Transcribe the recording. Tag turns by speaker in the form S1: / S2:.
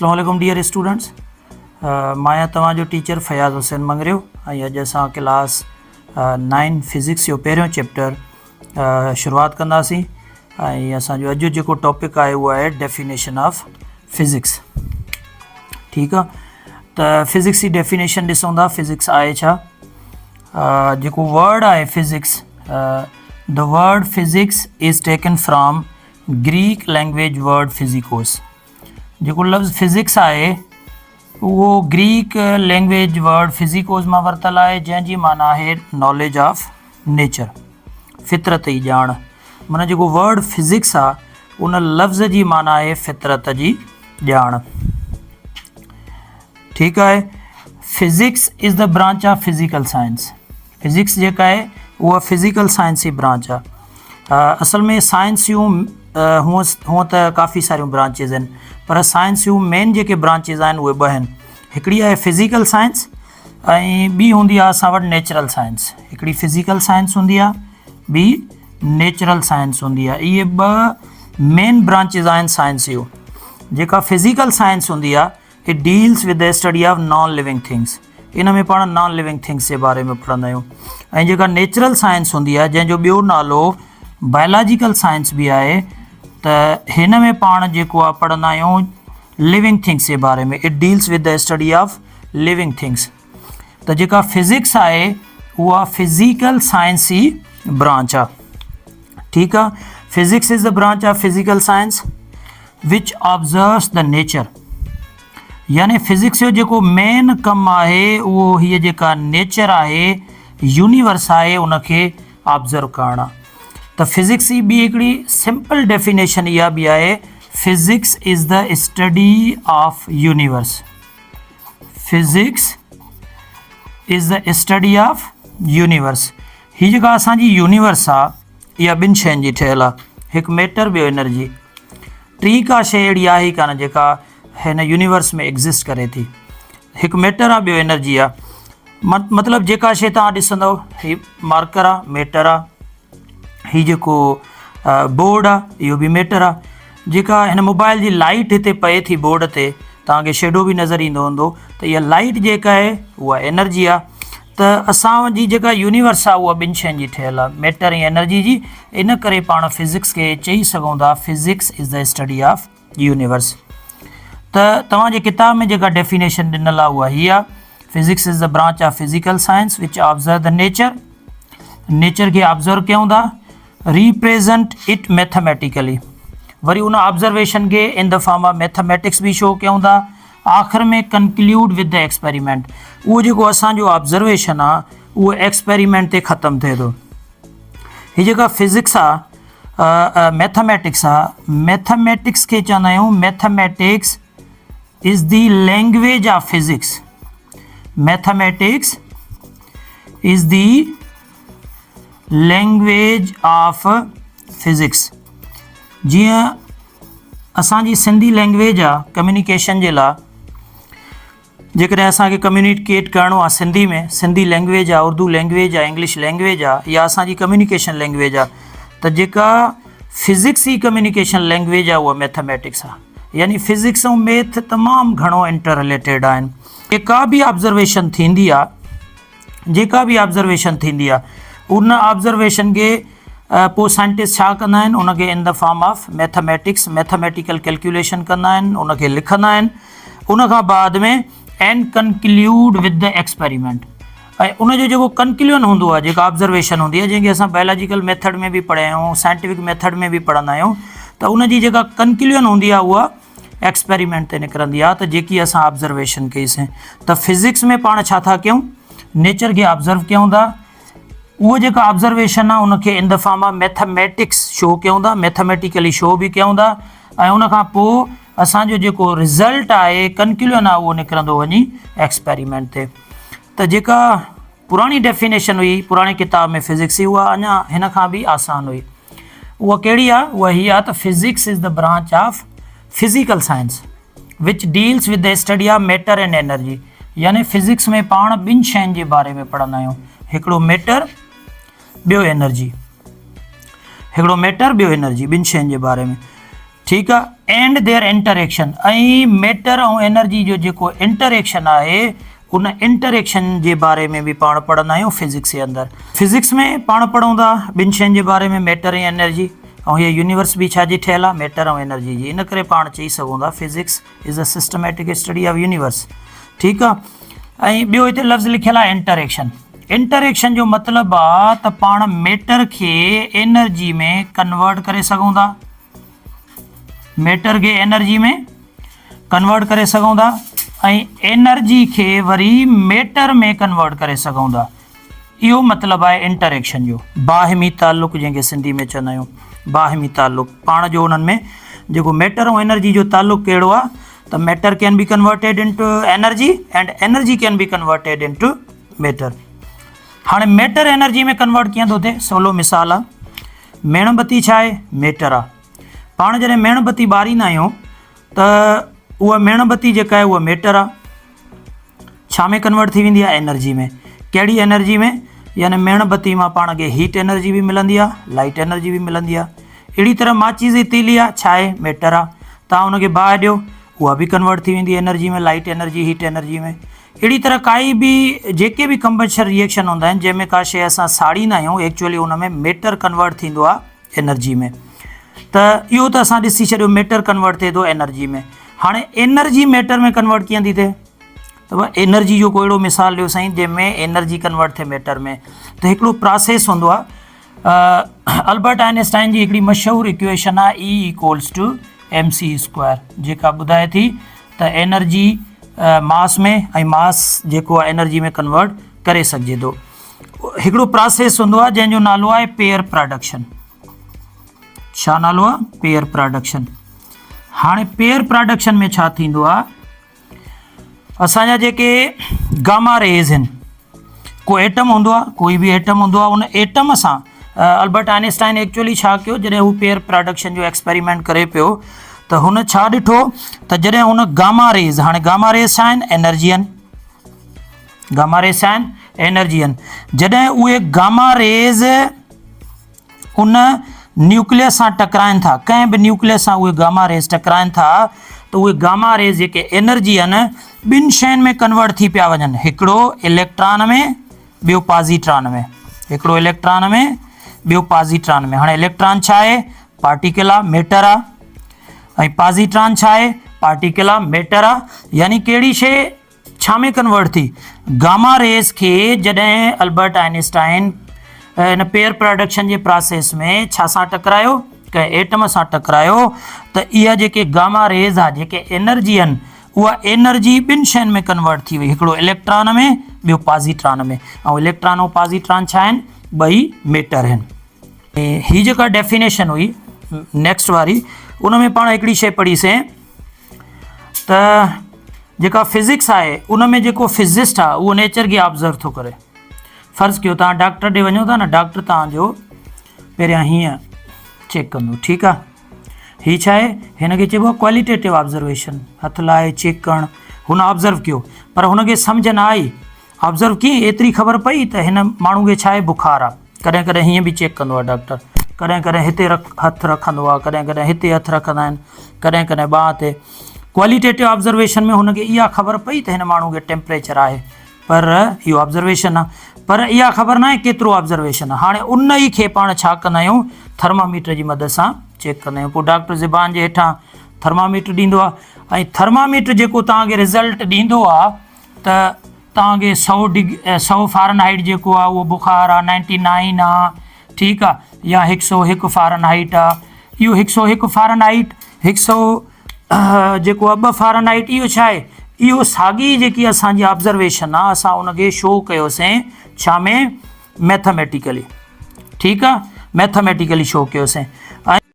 S1: अस्सलाम वालेकुम dear students, मां तव्हांजो टीचर फयाज़ हुसैन मंगरियो ऐं अॼु असां क्लास 9 फिज़िक्स जो पहिरियों चैप्टर शुरूआत कंदासीं। ऐं असांजो अॼु जेको टॉपिक आहे उहो आहे डेफिनेशन ऑफ फिज़िक्स। ठीकु आहे, त फिज़िक्स जी डेफिनेशन ॾिसूं था। फिज़िक्स आहे छा? जेको वर्ड आहे physics, the word physics is taken from Greek language word physikos. जेको लफ़्ज़ फिज़िक्स आहे उहो ग्रीक लैंग्वेज वर्ड फिज़िकोस मां वरितल आहे, जंहिंजी माना आहे नॉलेज ऑफ नेचर, फितरत जी ॼाण। माना जेको वर्ड फिज़िक्स आहे उन लफ़्ज़ जी माना आहे फितरत जी ॼाण। ठीकु आहे। Physics is the branch of physical science. Physics जेका आहे उहा फिज़िकल साइंस जी ब्रांच आहे। असल में साइंस जूं हूअं त काफ़ी सारियूं ब्रांचिज़ आहिनि, पर साइंस जूं मेन जेके ब्रांचिज़ आहिनि उहे ॿ आहिनि। हिकिड़ी आहे फिज़िकल साइंस ऐं ॿी हूंदी आहे असां वटि नेचुरल साइंस। हिकिड़ी फिज़िकल साइंस हूंदी आहे, ॿी नेचुरल साइंस हूंदी आहे। इहे ॿ मेन ब्रांचिज़ आहिनि साइंस जूं। जेका फिज़िकल साइंस हूंदी आहे it deals with the study of non living things. इन में पाण नॉन लिविंग थिंग्स जे बारे में पढ़ंदा आहियूं। ऐं जेका नेचुरल साइंस हूंदी आहे, जंहिंजो ॿियो नालो बायोलॉजिकल साइंस बि आहे, त हिन में पाण जेको आहे पढ़ंदा आहियूं लिविंग थिंग्स जे बारे में। It deals with the study of living things. त जेका फिज़िक्स आहे उहा फिज़िकल साइंस जी ब्रांच आहे। ठीकु आहे। Physics is the branch of physical science which observes the nature. यानी फिज़िक्स जो जेको मेन कमु आहे उहो हीअ जेका नेचर आहे, यूनिवर्स आहे, उनखे ऑब्ज़र्व करणु आहे। त फिज़िक्स जी ॿी हिकिड़ी सिंपल डेफिनेशन इहा बि आहे, physics is the study of universe. Physics is the study of universe. हीअ जेका असांजी यूनिवर्स आहे इहा ॿिनि शयुनि जी ठहियलु आहे, हिकु मैटर ॿियो एनर्जी। टी का शइ अहिड़ी आहे ई कान जेका हिन यूनिवर्स में एग्ज़िस्ट करे थी। हिकु मैटर आहे, ॿियो एनर्जी आहे। मतिलबु जेका शइ तव्हां ॾिसंदव, हीअ मार्कर आहे, मैटर आहे। हीअ जेको बोर्ड आहे इहो बि मैटर आहे। जेका हिन मोबाइल जी लाइट हिते पए थी बोर्ड ते, तव्हांखे शेडो बि नज़र ईंदो हूंदो, त इहा लाइट जेका आहे उहा एनर्जी आहे। त असांजी जेका यूनिवर्स आहे उहा ॿिनि शयुनि जी ठहियलु आहे, मैटर ऐं एनर्जी जी। इन करे पाण फिज़िक्स खे चई सघूं था physics is the study of universe. त तव्हांजे किताब में जेका डेफिनेशन ॾिनल आहे उहा हीअ आहे, physics is the branch of physical science विच ऑब्ज़र्व द नेचर। नेचर खे ऑब्ज़र्व कयूं था, रिप्रेजेंट इट मैथमेटिकली। वरी उन ऑब्ज़र्वेशन खे in the form of mathematics बि शो कयूं था। आख़िर में कंक्लूड विद द एक्सपेरिमेंट। उहो जेको असांजो ऑब्ज़र्वेशन आहे उहो एक्सपेरिमेंट ते ख़तमु थिए थो। हीअ जेका फिज़िक्स आहे, मैथमेटिक्स आहे, मैथमेटिक्स खे चवंदा आहियूं mathematics is the language of physics. Mathematics is the language of physics. जीअं असांजी सिंधी लैंग्वेज आहे कम्युनिकेशन जे लाइ, जेकॾहिं असांखे कम्युनिकेट करिणो आहे सिंधी में, सिंधी लैंग्वेज आहे, उर्दू लैंग्वेज आहे, इंग्लिश लैंग्वेज आहे, या असांजी कम्युनिकेशन लैंग्वेज आहे, त जेका फिज़िक्स जी कम्युनिकेशन लैंग्वेज आहे उहा मैथमेटिक्स आहे। यानी फिज़िक्स ऐं मैथ तमामु घणो इंटर रिलेटेड आहिनि। जेका बि ऑब्ज़र्वेशन थींदी आहे, उन ऑब्ज़र्वेशन खे पोइ साइंटिस्ट छा कंदा आहिनि, उनखे in the form of mathematics, mathematical calculation कंदा आहिनि, उनखे लिखंदा आहिनि। उनखां बाद में and conclude with the experiment. ऐं उनजो जेको कंक्लूजन हूंदो आहे, जेका ऑब्ज़र्वेशन हूंदी आहे, जंहिंखे असां बायोलॉजिकल मेथड में बि पढ़िया आहियूं, साइंटिफिक मेथड में बि पढ़ंदा आहियूं, त उनजी जेका कंक्लूजन हूंदी आहे उहा एक्सपेरिमेंट ते निकिरंदी आहे, त जेकी असां ऑब्ज़र्वेशन कईसीं। त फिज़िक्स में पाण छा था कयूं, नेचर खे ऑब्ज़र्व कयूं था। उहो जेका ऑब्ज़र्वेशन आहे उनखे in the form of mathematics show कयूं था, मैथमेटिकली शो बि कयूं था। ऐं उनखां पोइ असांजो जेको रिज़ल्ट आहे, कंक्लूजन आहे, उहो निकिरंदो वञी एक्सपेरिमेंट ते। त जेका पुराणी डेफिनेशन हुई पुराणी किताब में फिज़िक्स जी, उहा अञा हिन खां बि आसान हुई। उहा कहिड़ी आहे? उहा हीअ आहे त physics is the branch of physical science which deals with the study of matter and energy. यानी फिज़िक्स में पाण ॿिनि शयुनि जे बारे में पढ़ंदा आहियूं, हिकिड़ो मैटर ॿियो एनर्जी। हिकिड़ो मैटर ॿियो एनर्जी, ॿिनि शयुनि जे बारे में। ठीकु आहे। एंड देयर इंटरेक्शन, ऐं मैटर ऐं एनर्जी जो जेको इंटरेक्शन आहे उन इंटरेक्शन जे बारे में भी पाण पढ़ंदा आहियूं फिज़िक्स जे अंदरि। फिज़िक्स में पाण पढ़ूं था ॿिनि शयुनि जे बारे में, मैटर ऐं एनर्जी, ऐं हीअ यूनिवर्स बि छाजी ठहियलु आहे, मैटर ऐं एनर्जी जी। इन करे पाण चई सघूं था physics is a systematic study of universe. ठीकु आहे। ऐं ॿियो हिते लफ़्ज़ लिखियलु आहे इंटरेक्शन। इंटरेक्शन जो मतिलबु आहे त पाण मैटर खे एनर्जी में कन्वर्ट करे सघूं था, मैटर खे एनर्जी में कन्वर्ट करे सघूं था, ऐं एनर्जी खे वरी मैटर में कन्वर्ट करे सघूं था। इहो मतिलबु आहे इंटरेक्शन जो। बाहिमी ताल्लुक़ जंहिंखे सिंधी में चवंदा आहियूं, बाहिमी ताल्लुक़ पाण जो उन्हनि में जेको मैटर ऐं एनर्जी जो ताल्लुक़ कहिड़ो आहे त matter can be converted into energy and energy can be converted into matter. हाणे मैटर एनर्जी में कन्वर्ट कीअं थो थिए, सवलो मिसाल आहे, मेणबत्ती छा आहे, मैटर आहे। पाण जॾहिं मेणबत्ती ॿारींदा आहियूं त उहा मेणबत्ती जेका आहे उहा मैटर आहे, छा में कन्वर्ट थी वेंदी आहे, एनर्जी में। कहिड़ी एनर्जी में, यानी मेणबत्ती मां पाण खे हीट एनर्जी बि मिलंदी आहे, लाइट एनर्जी बि मिलंदी आहे। अहिड़ी तरह माचीस जी तीली आहे, छा आहे, मैटर आहे। तव्हां हुनखे बाहि ॾियो उहा बि कन्वर्ट थी वेंदी एनर्जी में, लाइट एनर्जी, हीट एनर्जी में। अहिड़ी तरह काई बि जेके बि कंबशन रिएक्शन हूंदा आहिनि जंहिंमें का शइ असां साड़ींदा आहियूं, एक्चुअली हुन में मैटर कन्वर्ट थींदो आहे एनर्जी में। त इहो त असां ॾिसी छॾियो, मैटर कन्वर्ट थिए थो एनर्जी में। हाणे एनर्जी मैटर में कन्वर्ट कीअं थी थिए, त एनर्जी जो कोई अहिड़ो मिसाल ॾियो साईं जंहिंमें एनर्जी कन्वर्ट थिए मैटर में। त हिकिड़ो प्रोसेस हूंदो आहे, अल्बर्ट आइंस्टाइन जी हिकिड़ी मशहूरु इक्वेशन आहे E=mc², जेका ॿुधाए थी त एनर्जी मास में ऐं मास जेको आहे एनर्जी में कन्वर्ट करे सघिजे थो। हिकिड़ो प्रोसेस हूंदो आहे जंहिंजो नालो आहे पेयर प्रोडक्शन। छा नालो आहे, पेयर प्रोडक्शन। हाणे पेयर प्रोडक्शन में छा थींदो आहे, असांजा जेके गामा रेज़ आहिनि, को एटम हूंदो आहे, कोई बि एटम हूंदो आहे, उन एटम सां अल्बर्ट आइंस्टाइन एक्चुअली छा कयो, जॾहिं हू पेयर प्रोडक्शन जो एक्सपेरिमेंट करे पियो त हुन छा ॾिठो त जॾहिं हुन गामा रेज़, हाणे गामा रेज़ छा आहिनि, एनर्जी आहिनि, गामा रेज़ छा आहिनि, एनर्जी आहिनि। जॾहिं उहे गामा रेज़ उन न्यूक्लियस सां टकराइनि था, कंहिं बि न्यूक्लियस सां उहे गामा रेज़ टकराइनि था, त उहे गामा रेज़ जेके एनर्जी आहिनि ॿिनि शयुनि में कन्वर्ट थी पिया वञनि, हिकिड़ो इलेक्ट्रॉन में, ॿियो पॉज़िट्रॉन में। हिकिड़ो इलेक्ट्रॉन में, ॿियो पॉज़िट्रॉन में। हाणे इलेक्ट्रॉन छा आहे, पार्टिकल आहे, मैटर आहे, ऐं पॉज़िट्रॉन छा आहे, पार्टिकल आहे, मैटर आहे। यानी कहिड़ी शइ छा में कन्वर्ट थी, गामा रेज़ खे जॾहिं Albert Einstein in pair production J process में छा सां टकरायो, कंहिं एटम सां टकरायो, त इहा जेके गामा रेज़ आहे, जेके एनर्जी आहिनि, उहा एनर्जी ॿिनि शयुनि में कन्वर्ट थी वई, हिकिड़ो इलेक्ट्रॉन में, ॿियो पॉज़िट्रॉन में। ऐं इलेक्ट्रॉन ऐं पॉज़िट्रॉन छा आहिनि, ॿई मैटर आहिनि। ऐं हीअ जेका डेफिनेशन हुई नेक्स्ट वारी, उन में पाण हिकिड़ी शइ पढ़ीसीं त जेका फिज़िक्स आहे उन में जेको फिज़िस्ट आहे उहो नेचर खे ऑब्ज़र्व थो करे। फ़र्ज़ु कयो तव्हां डॉक्टर ॾे वञो था न, डॉक्टर तव्हांजो पहिरियां हीअं चेक कंदो, ठीकु आहे। हीअ छा आहे, हिन खे चइबो आहे क्वालिटेटिव ऑब्ज़र्वेशन, हथ लाहे चेक करणु। हुन ऑब्ज़र्व कयो पर हुनखे सम्झ न आई, ऑब्ज़र्व कीअं, एतिरी ख़बर पई त हिन माण्हू खे छा आहे, बुखार आहे। कॾहिं कॾहिं हीअं बि चेक कंदो आहे डॉक्टर, कॾहिं कॾहिं हिते हथु रखंदो आहे, कॾहिं कॾहिं हिते हथु रखंदा आहिनि, कॾहिं कॾहिं ॿांह ते। क्वालिटेटिव ऑब्ज़र्वेशन में हुनखे इहा ख़बर पई त हिन माण्हू खे टेम्परेचर आहे, पर इहो ऑब्ज़र्वेशन आहे, पर इहा ख़बर न आहे केतिरो ऑब्ज़र्वेशन आहे। हाणे उन ई खे पाण छा कंदा आहियूं, थर्मामीटर जी मदद सां चेक कंदा आहियूं। पोइ डॉक्टर ज़बान जे हेठां थर्मामीटर ॾींदो आहे, ऐं थर्मामीटर जेको तव्हांखे रिज़ल्ट ॾींदो आहे त तव्हांखे 100 फ़ारेनहाइट जेको आहे उहो बुखार आहे, 99 आहे, ठीकु आहे, या 101 फ़ारेनहाइट आहे। इहो 101 फ़ारेनहाइट, 100 जेको आहे 2 फ़ारेनहाइट, इहो छा आहे, इहो साॻी जेकी असांजी ऑब्ज़र्वेशन आहे, असां उनखे शो कयोसीं छा में, मैथमेटिकली, ठीकु आहे, मैथमेटिकली शो कयोसीं।